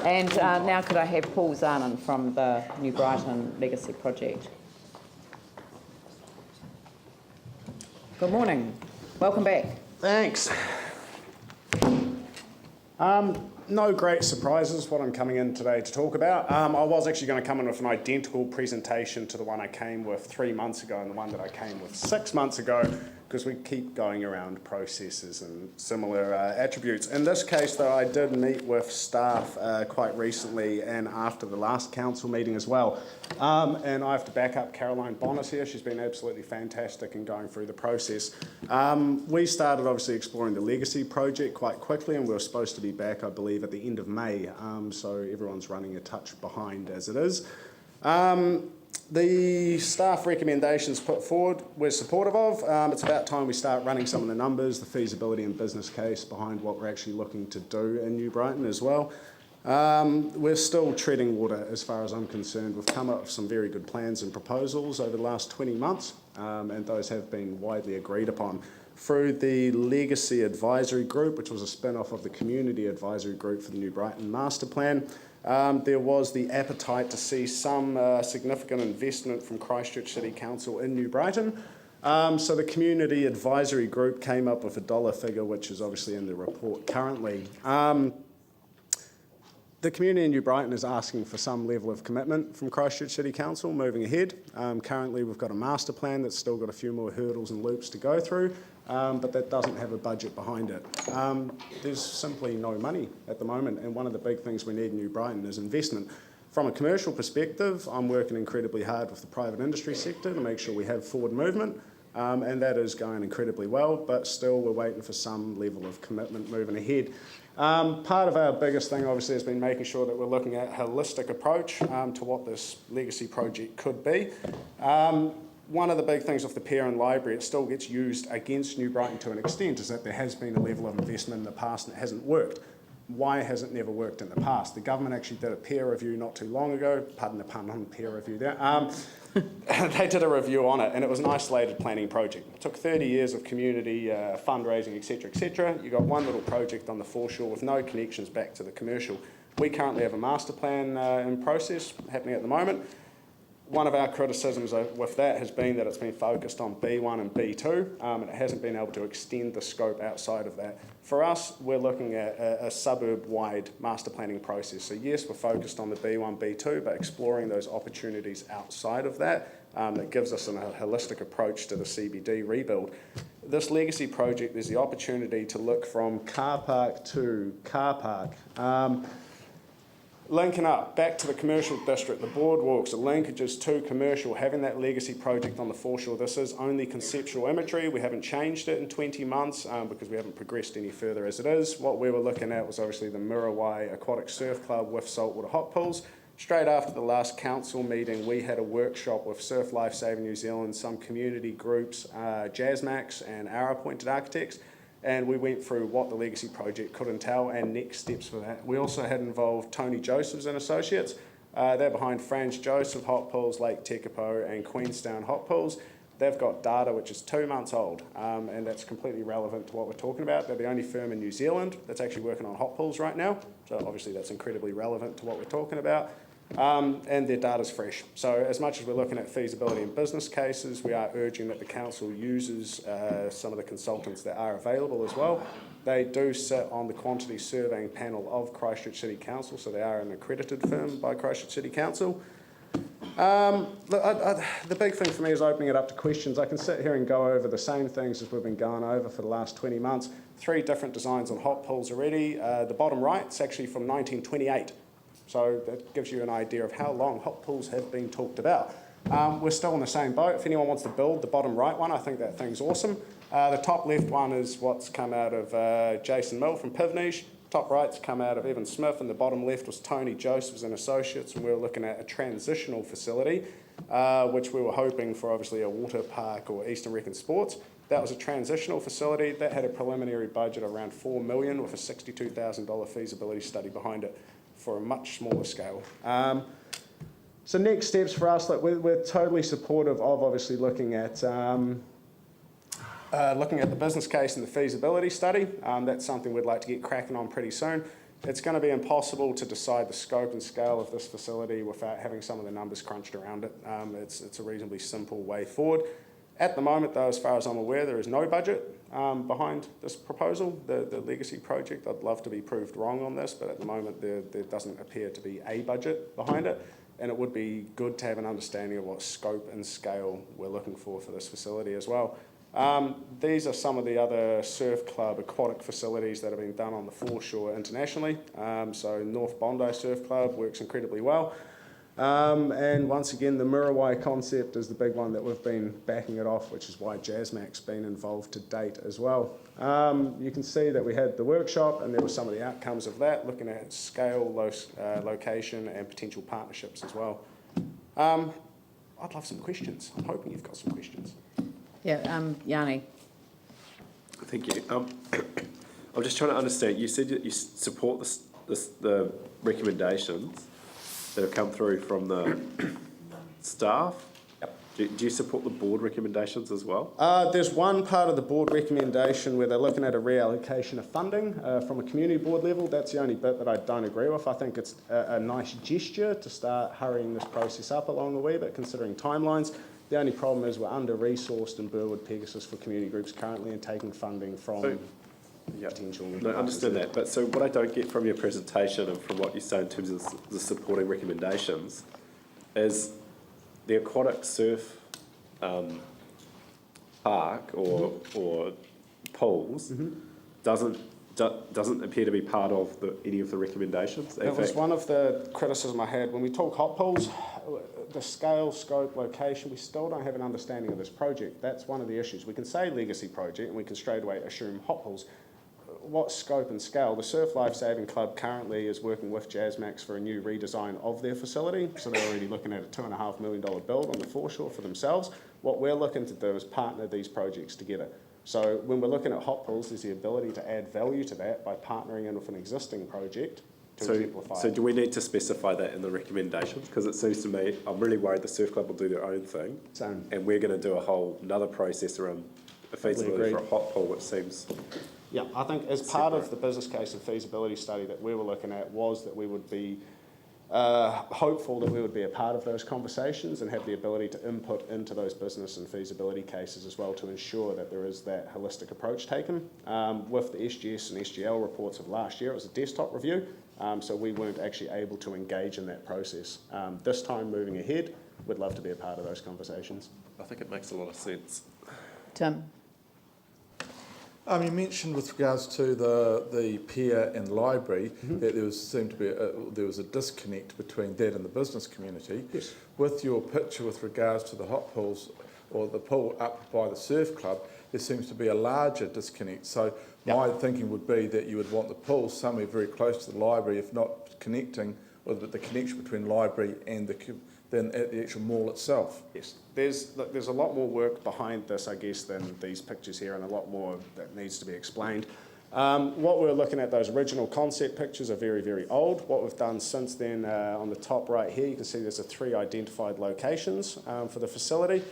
And now could I have Paul Zaanen from the New Brighton Legacy Project. Good morning. Welcome back. Thanks. No great surprises what I'm coming in today to talk about. I was actually going to come in with an identical presentation to the one I came with 3 months ago and the one that I came with 6 months ago, because we keep going around processes and similar attributes. In this case, though, I did meet with staff quite recently and after the last council meeting as well. And I have to back up Caroline Bonnet here. She's been absolutely fantastic in going through the process. We started obviously exploring the Legacy project quite quickly, and we were supposed to be back, I believe, at the end of May. So everyone's running a touch behind as it is. The staff recommendations put forward we're supportive of. It's about time we start running some of the numbers, the feasibility and business case behind what we're actually looking to do in New Brighton as well. We're still treading water as far as I'm concerned. We've come up with some very good plans and proposals over the last 20 months, and those have been widely agreed upon. Through the Legacy Advisory Group, which was a spin-off of the Community Advisory Group for the New Brighton Master Plan, there was the appetite to see some significant investment from Christchurch City Council in New Brighton. So the Community Advisory Group came up with a dollar figure, which is obviously in the report currently. The community in New Brighton is asking for some level of commitment from Christchurch City Council moving ahead. Currently we've got a master plan that's still got a few more hurdles and loops to go through, but that doesn't have a budget behind it. There's simply no money at the moment, and one of the big things we need in New Brighton is investment. From a commercial perspective, I'm working incredibly hard with the private industry sector to make sure we have forward movement, and that is going incredibly well, but still we're waiting for some level of commitment moving ahead. Part of our biggest thing obviously has been making sure that we're looking at a holistic approach to what this legacy project could be. One of the big things with the pier and library, it still gets used against New Brighton to an extent, is that there has been a level of investment in the past and it hasn't worked. Why has it never worked in the past? The government actually did a peer review not too long ago, pardon the pun on peer review there. They did a review on it, and it was an isolated planning project. It took 30 years of community fundraising, etc., etc. You got one little project on the foreshore with no connections back to the commercial. We currently have a master plan in process happening at the moment. One of our criticisms with that has been that it's been focused on B1 and B2, and it hasn't been able to extend the scope outside of that. For us, we're looking at a suburb-wide master planning process. So yes, we're focused on the B1, B2, but exploring those opportunities outside of that that gives us a holistic approach to the CBD rebuild. This legacy project, there's the opportunity to look from car park to car park. Linking up back to the commercial district, the boardwalks, the linkages to commercial, having that legacy project on the foreshore. This is only conceptual imagery. We haven't changed it in 20 months because we haven't progressed any further as it is. What we were looking at was obviously the Muriwai Aquatic Surf Club with saltwater hot pools. Straight after the last council meeting, we had a workshop with Surf Life Saving New Zealand, some community groups, Jazzmax and our appointed architects, and we went through what the legacy project could entail and next steps for that. We also had involved Tony Josephs and Associates. They're behind Franz Joseph Hot Pools, Lake Tekapo and Queenstown Hot Pools. They've got data which is 2 months old, and that's completely relevant to what we're talking about. They're the only firm in New Zealand that's actually working on hot pools right now, so obviously that's incredibly relevant to what we're talking about. And their data's fresh. So as much as we're looking at feasibility and business cases, we are urging that the council uses some of the consultants that are available as well. They do sit on the quantity surveying panel of Christchurch City Council, so they are an accredited firm by Christchurch City Council. The big thing for me is opening it up to questions. I can sit here and go over the same things as we've been going over for the last 20 months. 3 different designs on hot pools already. The bottom right is actually from 1928. So that gives you an idea of how long hot pools have been talked about. We're still in the same boat. If anyone wants to build the bottom right one, I think that thing's awesome. The top left one is what's come out of Jason Mill from Pivnish. Top right's come out of Evan Smith, and the bottom left was Tony Josephs and Associates, and we were looking at a transitional facility, which we were hoping for obviously a water park or Eastern Recon Sports. That was a transitional facility. That had a preliminary budget of around $4 million with a $62,000 feasibility study behind it, for a much smaller scale. So next steps for us, like we're totally supportive of obviously looking at the business case and the feasibility study. That's something we'd like to get cracking on pretty soon. It's going to be impossible to decide the scope and scale of this facility without having some of the numbers crunched around it. It's a reasonably simple way forward. At the moment, though, as far as I'm aware, there is no budget behind this proposal, the legacy project. I'd love to be proved wrong on this, but at the moment there doesn't appear to be a budget behind it, and it would be good to have an understanding of what scope and scale we're looking for this facility as well. These are some of the other surf club aquatic facilities that have been done on the foreshore internationally. So North Bondi Surf Club works incredibly well. And once again, the Muriwai concept is the big one that we've been backing it off, which is why JASMAC's been involved to date as well. You can see that we had the workshop, and there were some of the outcomes of that, looking at scale, location, and potential partnerships as well. I'd love some questions. I'm hoping you've got some questions. Yeah, Yanni. Thank you. I'm just trying to understand. You said that you support the recommendations that have come through from the staff. Yep. Do you support the board recommendations as well? There's one part of the board recommendation where they're looking at a reallocation of funding from a community board level. That's the only bit that I don't agree with. I think it's a nice gesture to start hurrying this process up along the way, but considering timelines, the only problem is we're under-resourced in Burwood Pegasus for community groups currently and taking funding from potential... No, I understand that. But so what I don't get from your presentation and from what you say in terms of the supporting recommendations is the aquatic surf park or pools doesn't appear to be part of any of the recommendations. That was one of the criticism I had. When we talk hot pools, the scale, scope, location, we still don't have an understanding of this project. That's one of the issues. We can say legacy project and we can straight away assume hot pools. What scope and scale? The Surf Life Saving Club currently is working with JASMAC for a new redesign of their facility, so they're already looking at a $2.5 million build on the foreshore for themselves. What we're looking to do is partner these projects together. So when we're looking at hot pools, there's the ability to add value to that by partnering in with an existing project to exemplify. So do we need to specify that in the recommendations? Because it seems to me, I'm really worried the surf club will do their own thing, and we're going to do a whole another process around a feasibility for a hot pool, which seems... Yeah, I think as part of the business case and feasibility study that we were looking at was that we would be hopeful that we would be a part of those conversations and have the ability to input into those business and feasibility cases as well to ensure that there is that holistic approach taken. With the SGS and SGL reports of last year, it was a desktop review, so we weren't actually able to engage in that process. This time, moving ahead, we'd love to be a part of those conversations. I think it makes a lot of sense. Tim. You mentioned with regards to the pier and library that seemed to be there was a disconnect between that and the business community. Yes. With your picture with regards to the hot pools or the pool up by the surf club, there seems to be a larger disconnect. So my thinking would be that you would want the pool somewhere very close to the library, if not connecting, or the connection between library and than at the actual mall itself. Yes, there's a lot more work behind this, I guess, than these pictures here, and a lot more that needs to be explained. What we're looking at, those original concept pictures are very, very old. What we've done since then, on the top right here, you can see there's 3 identified locations for the facility.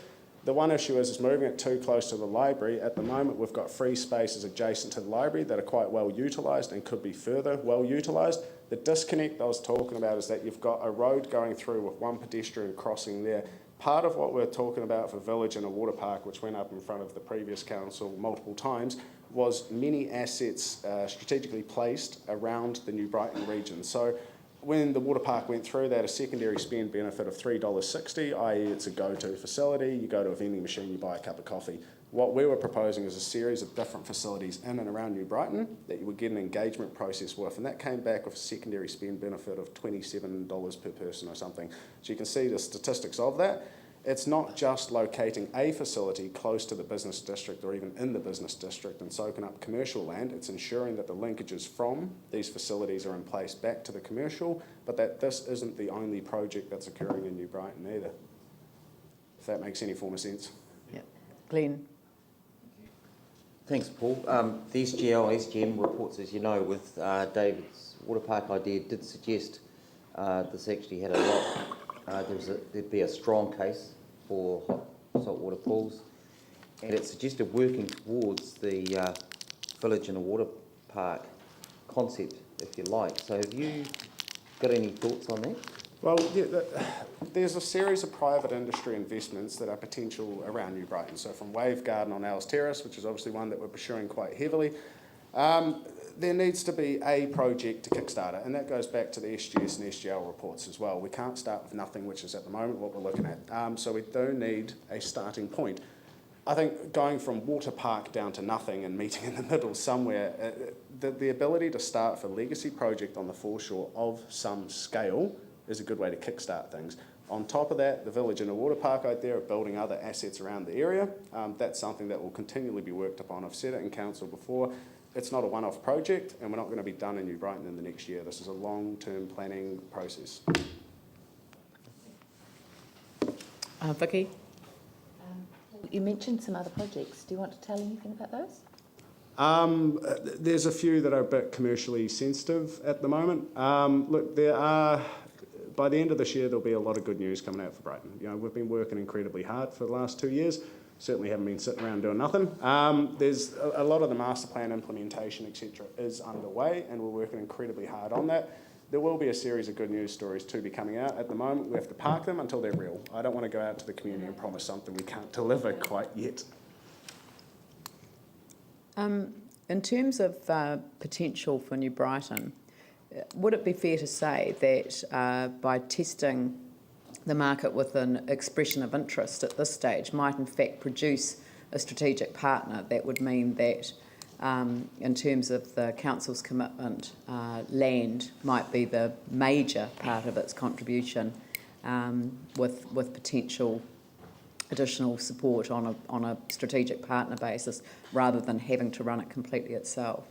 The one issue is moving it too close to the library. At the moment, we've got free spaces adjacent to the library that are quite well utilised and could be further well utilised. The disconnect I was talking about is that you've got a road going through with one pedestrian crossing there. Part of what we're talking about for Village and a water park, which went up in front of the previous council multiple times, was many assets strategically placed around the New Brighton region. So when the water park went through, they had a secondary spend benefit of $3.60, i.e. it's a go-to facility. You go to a vending machine, you buy a cup of coffee. What we were proposing is a series of different facilities in and around New Brighton that you would get an engagement process with, and that came back with a secondary spend benefit of $27 per person or something. So you can see the statistics of that. It's not just locating a facility close to the business district or even in the business district and soaking up commercial land. It's ensuring that the linkages from these facilities are in place back to the commercial, but that this isn't the only project that's occurring in New Brighton either, if that makes any form of sense. Yeah. Glenn. Thanks, Paul. The SGL and SGM reports, as you know, with David's water park idea, did suggest this actually had a lot. There'd be a strong case for hot saltwater pools, and it suggested working towards the village and a water park concept if you like. So have you got any thoughts on that? Well, yeah, there's a series of private industry investments that are potential around New Brighton. So from Wave Garden on Alice Terrace, which is obviously one that we're pursuing quite heavily, there needs to be a project to kickstart it, and that goes back to the SGS and SGL reports as well. We can't start with nothing, which is at the moment what we're looking at. So we do need a starting point. I think going from water park down to nothing and meeting in the middle somewhere, the ability to start for a legacy project on the foreshore of some scale is a good way to kickstart things. On top of that, the village and a water park out there are building other assets around the area. That's something that will continually be worked upon. I've said it in council before. It's not a one-off project, and we're not going to be done in New Brighton in the next year. This is a long-term planning process. Vicky? You mentioned some other projects. Do you want to tell anything about those? There's a few that are a bit commercially sensitive at the moment. Look, by the end of this year, there'll be a lot of good news coming out for Brighton. You know, we've been working incredibly hard for the last 2 years. Certainly haven't been sitting around doing nothing. There's a lot of the master plan implementation, etc., is underway, and we're working incredibly hard on that. There will be a series of good news stories to be coming out. At the moment, we have to park them until they're real. I don't want to go out to the community and promise something we can't deliver quite yet. In terms of potential for New Brighton, would it be fair to say that by testing the market with an expression of interest at this stage might in fact produce a strategic partner that would mean that in terms of the council's commitment, land might be the major part of its contribution, with potential additional support on a strategic partner basis rather than having to run it completely itself?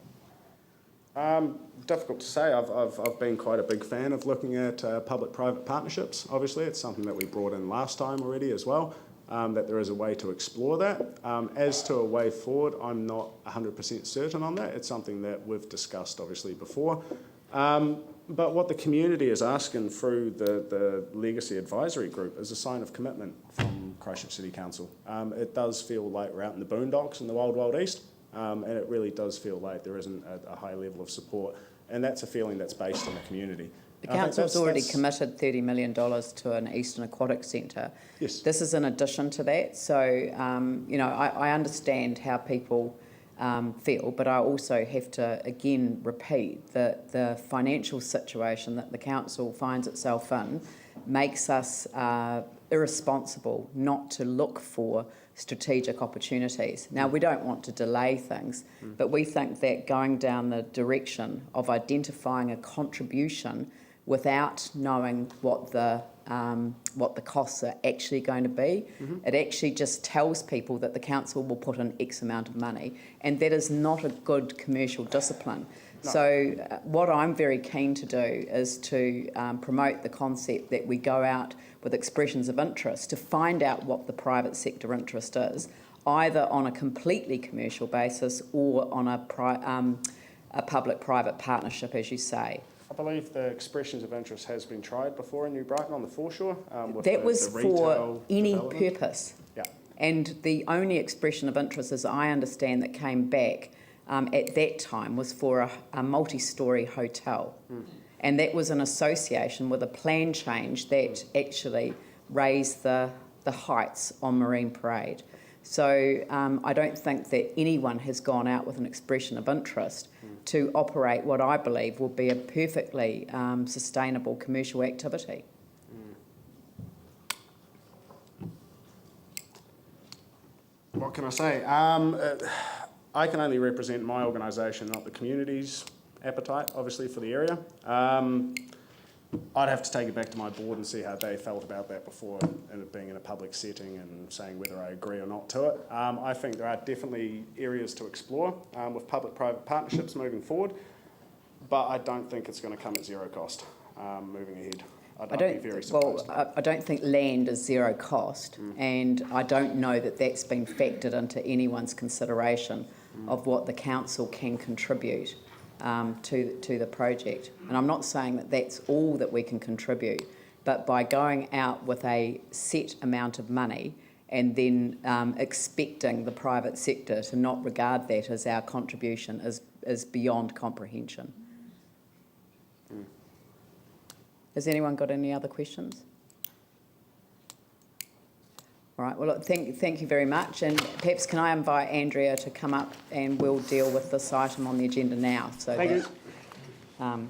Difficult to say. I've been quite a big fan of looking at public-private partnerships. Obviously, it's something that we brought in last time already as well, that there is a way to explore that. As to a way forward, I'm not 100% certain on that. It's something that we've discussed, obviously, before. But what the community is asking through the Legacy Advisory Group is a sign of commitment from Christchurch City Council. It does feel like we're out in the boondocks in the wild, wild east. And it really does feel like there isn't a high level of support, and that's a feeling that's based in the community. The council's already committed $30 million to an Eastern Aquatic Centre. Yes. This is in addition to that, so you know, I understand how people feel, but I also have to again repeat that the financial situation that the council finds itself in makes us irresponsible not to look for strategic opportunities. Now, we don't want to delay things, but we think that going down the direction of identifying a contribution without knowing what the costs are actually going to be, it actually just tells people that the council will put in X amount of money, and that is not a good commercial discipline. No. So what I'm very keen to do is to promote the concept that we go out with expressions of interest to find out what the private sector interest is, either on a completely commercial basis or on a public-private partnership, as you say. I believe the expressions of interest has been tried before in New Brighton on the foreshore. That was for any purpose. Yeah. And the only expression of interest, as I understand, that came back at that time was for a multi-storey hotel. And that was an association with a plan change that actually raised the heights on Marine Parade. So I don't think that anyone has gone out with an expression of interest to operate what I believe will be a perfectly sustainable commercial activity. What can I say? I can only represent my organisation, not the community's appetite, obviously, for the area. I'd have to take it back to my board and see how they felt about that before, and it being in a public setting and saying whether I agree or not to it. I think there are definitely areas to explore with public-private partnerships moving forward, but I don't think it's going to come at zero cost moving ahead. I'd be very surprised. Well, I don't think land is zero cost, and I don't know that that's been factored into anyone's consideration of what the council can contribute to the project. And I'm not saying that that's all that we can contribute, but by going out with a set amount of money and then expecting the private sector to not regard that as our contribution is beyond comprehension. Has anyone got any other questions? All right, well, look, thank you very much. And perhaps can I invite Andrea to come up and we'll deal with this item on the agenda now. So Thank that, you.